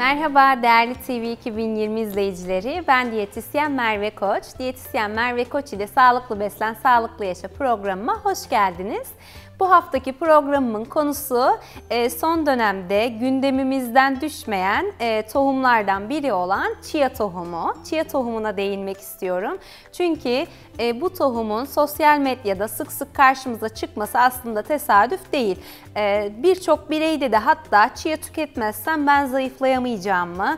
Merhaba değerli TV 2020 izleyicileri, ben diyetisyen Merve Koç. Diyetisyen Merve Koç ile Sağlıklı Beslen, Sağlıklı Yaşa programıma hoş geldiniz. Bu haftaki programımın konusu son dönemde gündemimizden düşmeyen tohumlardan biri olan chia tohumu. Chia tohumuna değinmek istiyorum. Çünkü bu tohumun sosyal medyada sık sık karşımıza çıkması aslında tesadüf değil. Birçok bireyde de hatta chia tüketmezsem ben zayıflayamayacağım mı?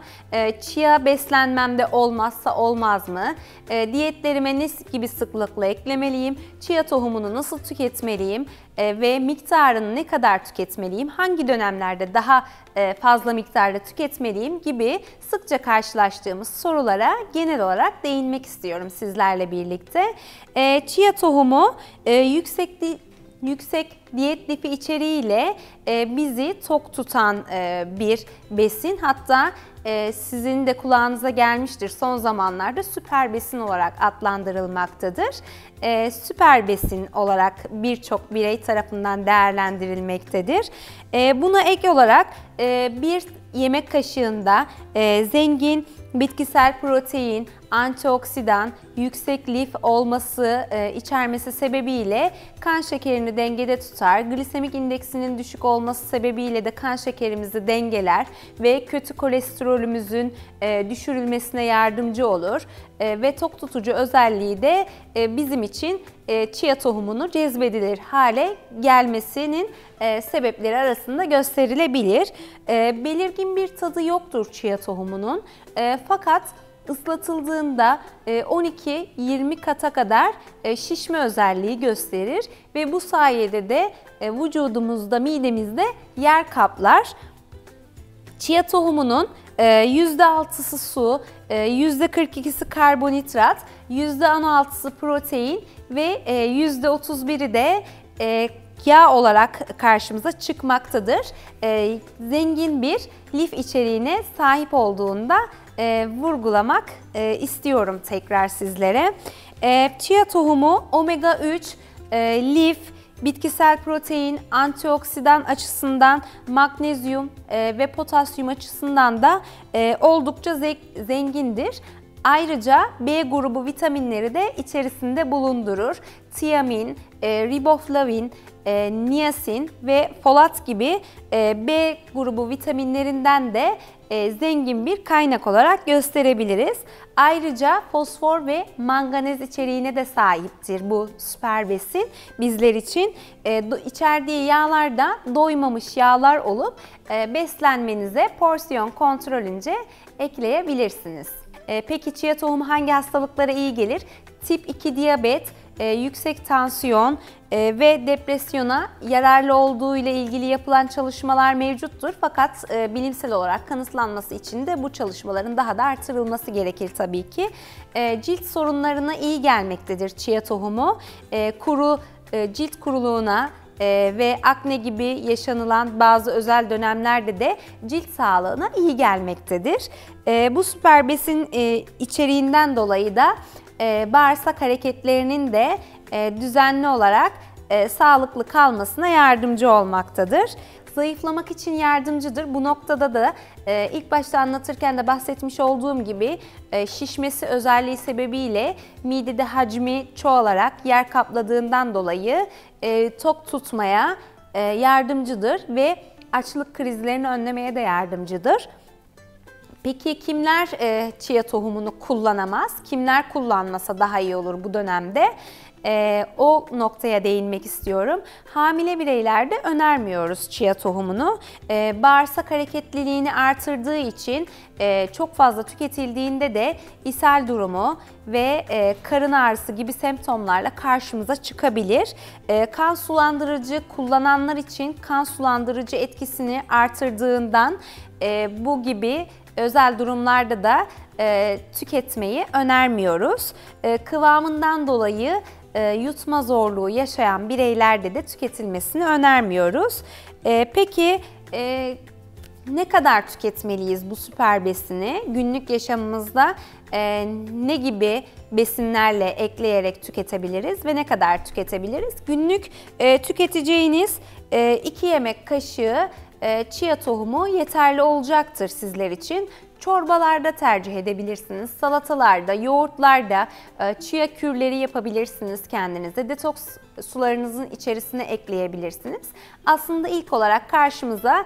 Chia beslenmemde olmazsa olmaz mı? Diyetlerime ne gibi sıklıkla eklemeliyim? Chia tohumunu nasıl tüketmeliyim? Ve miktarını ne kadar tüketmeliyim, hangi dönemlerde daha fazla miktarda tüketmeliyim gibi sıkça karşılaştığımız sorulara genel olarak değinmek istiyorum sizlerle birlikte. Chia tohumu yüksek diyet lifi içeriğiyle bizi tok tutan bir besin. Hatta sizin de kulağınıza gelmiştir, son zamanlarda süper besin olarak adlandırılmaktadır. Süper besin olarak birçok birey tarafından değerlendirilmektedir. Buna ek olarak bir yemek kaşığında zengin bitkisel protein, antioksidan, yüksek lif olması içermesi sebebiyle kan şekerini dengede tutar. Glisemik indeksinin düşük olması sebebiyle de kan şekerimizi dengeler ve kötü kolesterolümüzün düşürülmesine yardımcı olur. Ve tok tutucu özelliği de bizim için chia tohumunu cezbedilir hale gelmesinin sebepleri arasında gösterilebilir. Belirgin bir tadı yoktur chia tohumunun, fakat ıslatıldığında 12-20 kata kadar şişme özelliği gösterir ve bu sayede de vücudumuzda, midemizde yer kaplar. Chia tohumunun %6'sı su, %42'si karbonhidrat, %16'sı protein ve %31'i de yağ olarak karşımıza çıkmaktadır. Zengin bir lif içeriğine sahip olduğunda vurgulamak istiyorum tekrar sizlere. Chia tohumu omega 3, lif, bitkisel protein, antioksidan açısından, magnezyum ve potasyum açısından da oldukça zengindir. Ayrıca B grubu vitaminleri de içerisinde bulundurur. Tiamin, riboflavin, niasin ve folat gibi B grubu vitaminlerinden de zengin bir kaynak olarak gösterebiliriz. Ayrıca fosfor ve manganez içeriğine de sahiptir bu süper besin bizler için. İçerdiği yağlar da doymamış yağlar olup beslenmenize porsiyon kontrolünce ekleyebilirsiniz. Peki chia tohumu hangi hastalıklara iyi gelir? Tip 2 diyabet, yüksek tansiyon ve depresyona yararlı olduğu ile ilgili yapılan çalışmalar mevcuttur. Fakat bilimsel olarak kanıtlanması için de bu çalışmaların daha da artırılması gerekir tabii ki. Cilt sorunlarına iyi gelmektedir chia tohumu. Cilt kuruluğuna ve akne gibi yaşanılan bazı özel dönemlerde de cilt sağlığına iyi gelmektedir. Bu süper besin içeriğinden dolayı da bağırsak hareketlerinin de düzenli olarak sağlıklı kalmasına yardımcı olmaktadır. Zayıflamak için yardımcıdır. Bu noktada da ilk başta anlatırken de bahsetmiş olduğum gibi şişmesi özelliği sebebiyle midede hacmi çoğalarak yer kapladığından dolayı tok tutmaya yardımcıdır ve açlık krizlerini önlemeye de yardımcıdır. Peki kimler chia tohumunu kullanamaz? Kimler kullanmasa daha iyi olur bu dönemde? O noktaya değinmek istiyorum. Hamile bireylerde önermiyoruz chia tohumunu. Bağırsak hareketliliğini artırdığı için çok fazla tüketildiğinde de ishal durumu ve karın ağrısı gibi semptomlarla karşımıza çıkabilir. Kan sulandırıcı kullananlar için kan sulandırıcı etkisini artırdığından bu gibi özel durumlarda da tüketmeyi önermiyoruz. Kıvamından dolayı yutma zorluğu yaşayan bireylerde de tüketilmesini önermiyoruz. Peki ne kadar tüketmeliyiz bu süper besini? Günlük yaşamımızda ne gibi besinlerle ekleyerek tüketebiliriz ve ne kadar tüketebiliriz? Günlük tüketeceğiniz 2 yemek kaşığı chia tohumu yeterli olacaktır sizler için. Çorbalarda tercih edebilirsiniz, salatalarda, yoğurtlarda chia kürleri yapabilirsiniz kendinize. Detoks sularınızın içerisine ekleyebilirsiniz. Aslında ilk olarak karşımıza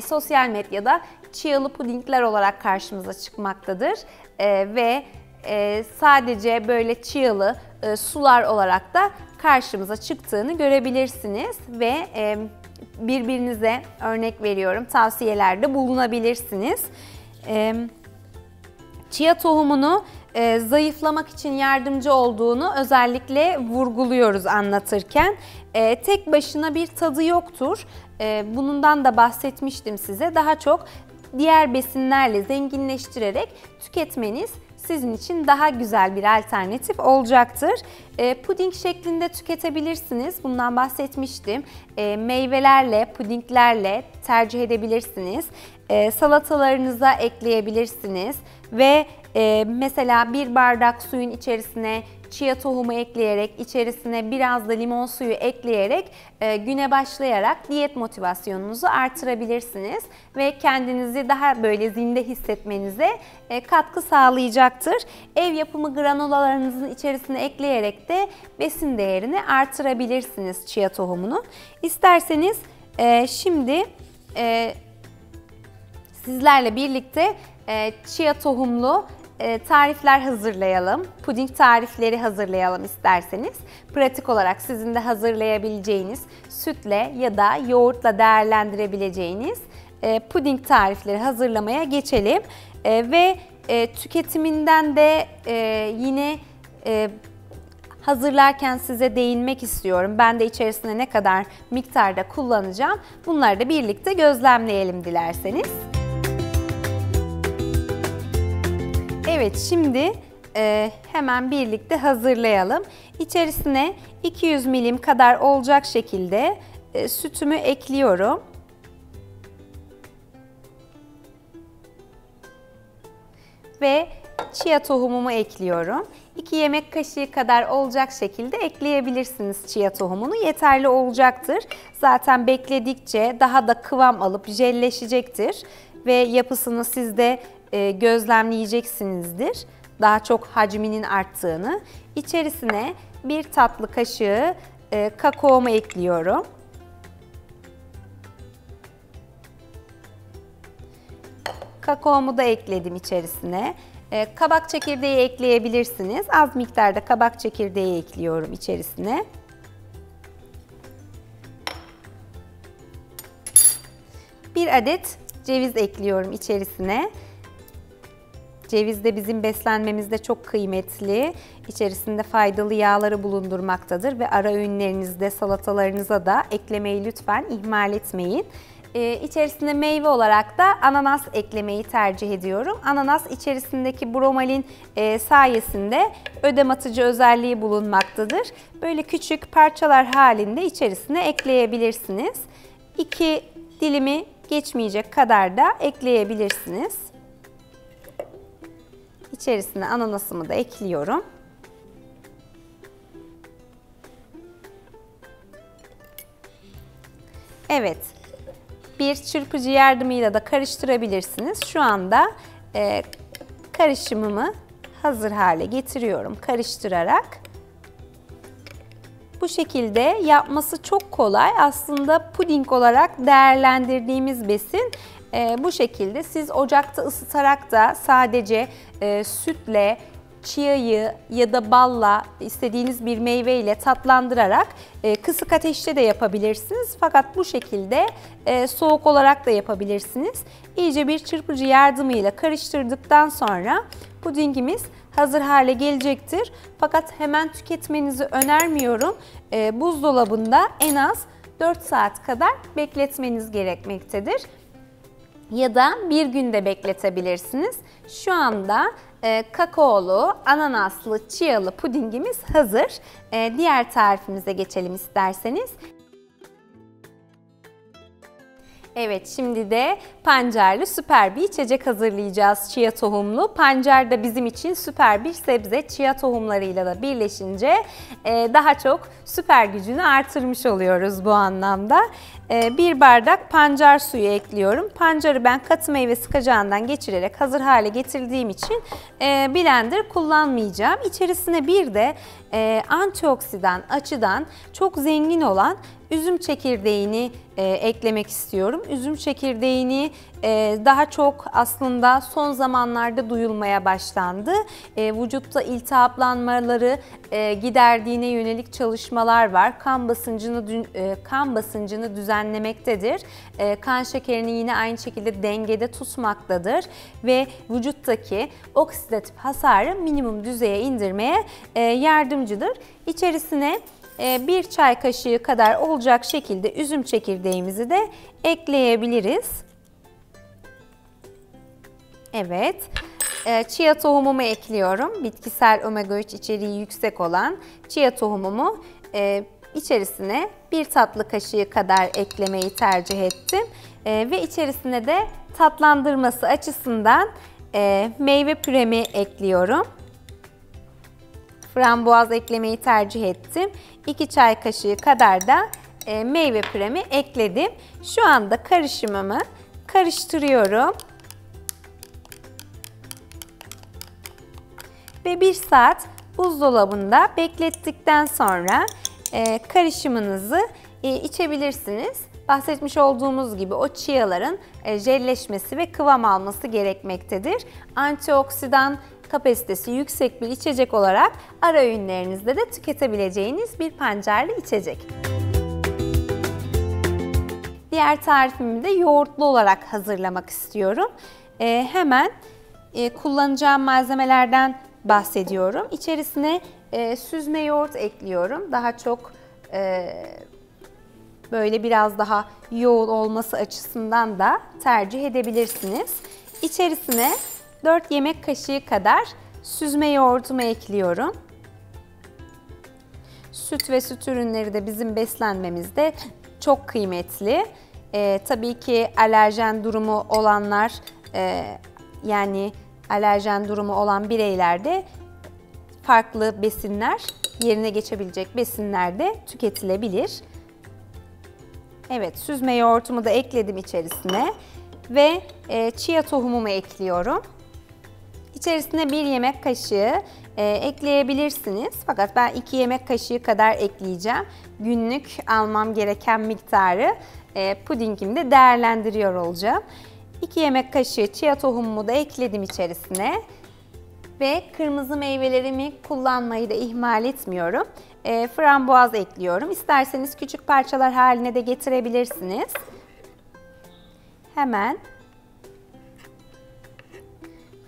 sosyal medyada chialı pudingler olarak karşımıza çıkmaktadır. Ve sadece böyle chialı sular olarak da karşımıza çıktığını görebilirsiniz ve birbirinize örnek veriyorum tavsiyelerde bulunabilirsiniz. Chia tohumunu zayıflamak için yardımcı olduğunu özellikle vurguluyoruz anlatırken. Tek başına bir tadı yoktur. Bundan da bahsetmiştim size. Daha çok diğer besinlerle zenginleştirerek tüketmeniz sizin için daha güzel bir alternatif olacaktır. Puding şeklinde tüketebilirsiniz. Bundan bahsetmiştim. Meyvelerle, pudinglerle tercih edebilirsiniz. Salatalarınıza ekleyebilirsiniz ve mesela bir bardak suyun içerisine chia tohumu ekleyerek, içerisine biraz da limon suyu ekleyerek güne başlayarak diyet motivasyonunuzu artırabilirsiniz ve kendinizi daha böyle zinde hissetmenize katkı sağlayacaktır. Ev yapımı granolalarınızın içerisine ekleyerek de besin değerini artırabilirsiniz chia tohumunu. İsterseniz şimdi sizlerle birlikte chia tohumlu tarifler hazırlayalım. Puding tarifleri hazırlayalım isterseniz. Pratik olarak sizin de hazırlayabileceğiniz, sütle ya da yoğurtla değerlendirebileceğiniz puding tarifleri hazırlamaya geçelim. Ve tüketiminden de yine hazırlarken size değinmek istiyorum. Ben de içerisine ne kadar miktarda kullanacağım. Bunları da birlikte gözlemleyelim dilerseniz. Evet, şimdi hemen birlikte hazırlayalım. İçerisine 200 milim kadar olacak şekilde sütümü ekliyorum. Ve chia tohumumu ekliyorum. 2 yemek kaşığı kadar olacak şekilde ekleyebilirsiniz chia tohumunu. Yeterli olacaktır. Zaten bekledikçe daha da kıvam alıp jelleşecektir. Ve yapısını siz de gözlemleyeceksinizdir. Daha çok hacminin arttığını. İçerisine 1 tatlı kaşığı kakaomu ekliyorum. Kakaomu da ekledim içerisine. Kabak çekirdeği ekleyebilirsiniz. Az miktarda kabak çekirdeği ekliyorum içerisine. Bir adet ceviz ekliyorum içerisine. Ceviz de bizim beslenmemizde çok kıymetli. İçerisinde faydalı yağları bulundurmaktadır ve ara öğünlerinizde, salatalarınıza da eklemeyi lütfen ihmal etmeyin. İçerisine meyve olarak da ananas eklemeyi tercih ediyorum. Ananas içerisindeki bromelin sayesinde ödem atıcı özelliği bulunmaktadır. Böyle küçük parçalar halinde içerisine ekleyebilirsiniz. 2 dilimi geçmeyecek kadar da ekleyebilirsiniz. İçerisine ananasımı da ekliyorum. Evet. Bir çırpıcı yardımıyla da karıştırabilirsiniz. Şu anda karışımımı hazır hale getiriyorum karıştırarak. Bu şekilde yapması çok kolay. Aslında puding olarak değerlendirdiğimiz besin bu şekilde. Siz ocakta ısıtarak da sadece sütle, chia'yı ya da balla istediğiniz bir meyveyle tatlandırarak kısık ateşte de yapabilirsiniz. Fakat bu şekilde soğuk olarak da yapabilirsiniz. İyice bir çırpıcı yardımıyla karıştırdıktan sonra pudingimiz hazır hale gelecektir. Fakat hemen tüketmenizi önermiyorum. Buzdolabında en az 4 saat kadar bekletmeniz gerekmektedir. Ya da bir günde bekletebilirsiniz. Şu anda kakaolu, ananaslı, chia'lı pudingimiz hazır. Diğer tarifimize geçelim isterseniz. Evet, şimdi de pancarlı süper bir içecek hazırlayacağız. Chia tohumlu. Pancar da bizim için süper bir sebze. Chia tohumlarıyla da birleşince daha çok süper gücünü artırmış oluyoruz bu anlamda. 1 bardak pancar suyu ekliyorum. Pancarı ben katı meyve sıkacağından geçirerek hazır hale getirdiğim için blender kullanmayacağım. İçerisine bir de antioksidan açıdan çok zengin olan üzüm çekirdeğini eklemek istiyorum. Üzüm çekirdeğini daha çok aslında son zamanlarda duyulmaya başlandı. Vücutta iltihaplanmaları giderdiğine yönelik çalışmalar var. Kan basıncını düzenlemektedir. Kan şekerini yine aynı şekilde dengede tutmaktadır ve vücuttaki oksidatif hasarı minimum düzeye indirmeye yardımcıdır. İçerisine 1 çay kaşığı kadar olacak şekilde üzüm çekirdeğimizi de ekleyebiliriz. Evet, chia tohumumu ekliyorum. Bitkisel omega 3 içeriği yüksek olan chia tohumumu içerisine 1 tatlı kaşığı kadar eklemeyi tercih ettim. Ve içerisine de tatlandırması açısından meyve püremi ekliyorum. Frambuaz eklemeyi tercih ettim. 2 çay kaşığı kadar da meyve püremi ekledim. Şu anda karışımımı karıştırıyorum. Ve 1 saat buzdolabında beklettikten sonra karışımınızı içebilirsiniz. Bahsetmiş olduğumuz gibi o chiaların jelleşmesi ve kıvam alması gerekmektedir. Antioksidan kapasitesi yüksek bir içecek olarak ara öğünlerinizde de tüketebileceğiniz bir pancarlı içecek. Diğer tarifimi de yoğurtlu olarak hazırlamak istiyorum. Hemen kullanacağım malzemelerden bahsediyorum. İçerisine süzme yoğurt ekliyorum. Daha çok böyle biraz daha yoğun olması açısından da tercih edebilirsiniz. İçerisine 4 yemek kaşığı kadar süzme yoğurtumu ekliyorum. Süt ve süt ürünleri de bizim beslenmemizde çok kıymetli. Tabii ki alerjen durumu olanlar, yani alerjen durumu olan bireylerde farklı besinler, yerine geçebilecek besinler de tüketilebilir. Evet, süzme yoğurtumu da ekledim içerisine ve chia tohumumu ekliyorum. İçerisine 1 yemek kaşığı ekleyebilirsiniz. Fakat ben 2 yemek kaşığı kadar ekleyeceğim. Günlük almam gereken miktarı pudingimde değerlendiriyor olacağım. 2 yemek kaşığı chia tohumumu da ekledim içerisine. Ve kırmızı meyvelerimi kullanmayı da ihmal etmiyorum. Frambuaz ekliyorum. İsterseniz küçük parçalar haline de getirebilirsiniz. Hemen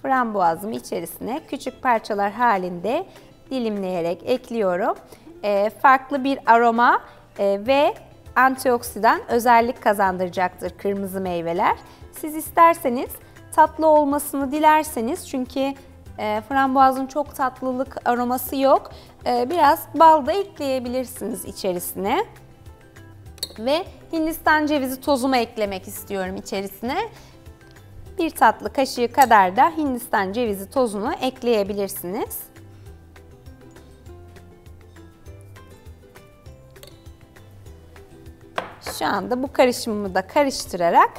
frambuazımı içerisine küçük parçalar halinde dilimleyerek ekliyorum. Farklı bir aroma ve antioksidan özellik kazandıracaktır kırmızı meyveler. Siz isterseniz tatlı olmasını dilerseniz, çünkü frambuazın çok tatlılık aroması yok, biraz bal da ekleyebilirsiniz içerisine. Ve Hindistan cevizi tozumu eklemek istiyorum içerisine. 1 tatlı kaşığı kadar da Hindistan cevizi tozunu ekleyebilirsiniz. Şu anda bu karışımımı da karıştırarak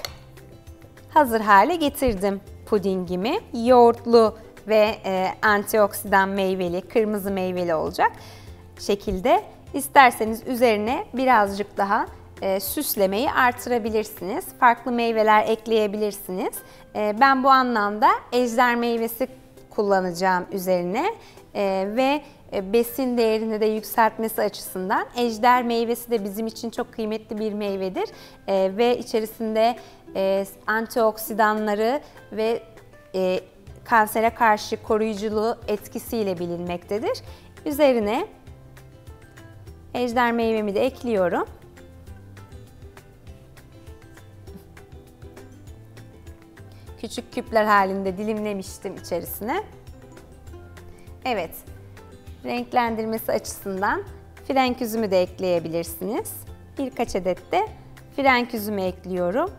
hazır hale getirdim pudingimi. Yoğurtlu ve antioksidan meyveli, kırmızı meyveli olacak şekilde. İsterseniz üzerine birazcık daha süslemeyi artırabilirsiniz. Farklı meyveler ekleyebilirsiniz. Ben bu anlamda ejder meyvesi kullanacağım üzerine ve besin değerini de yükseltmesi açısından ejder meyvesi de bizim için çok kıymetli bir meyvedir ve içerisinde antioksidanları ve kansere karşı koruyuculuğu etkisiyle bilinmektedir. Üzerine ejder meyvemi de ekliyorum. Küçük küpler halinde dilimlemiştim içerisine. Evet, renklendirmesi açısından frenk üzümü de ekleyebilirsiniz. Birkaç adet de frenk üzümü ekliyorum.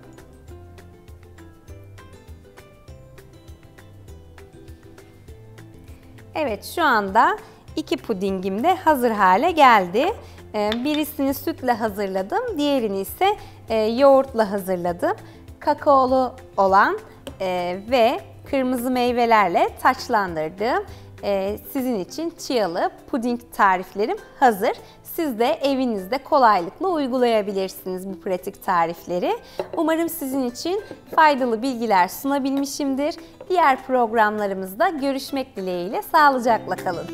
Evet, şu anda 2 pudingim de hazır hale geldi. Birisini sütle hazırladım, diğerini ise yoğurtla hazırladım. Kakaolu olan ve kırmızı meyvelerle taçlandırdım. Sizin için chialı puding tariflerim hazır. Siz de evinizde kolaylıkla uygulayabilirsiniz bu pratik tarifleri. Umarım sizin için faydalı bilgiler sunabilmişimdir. Diğer programlarımızda görüşmek dileğiyle, sağlıcakla kalın.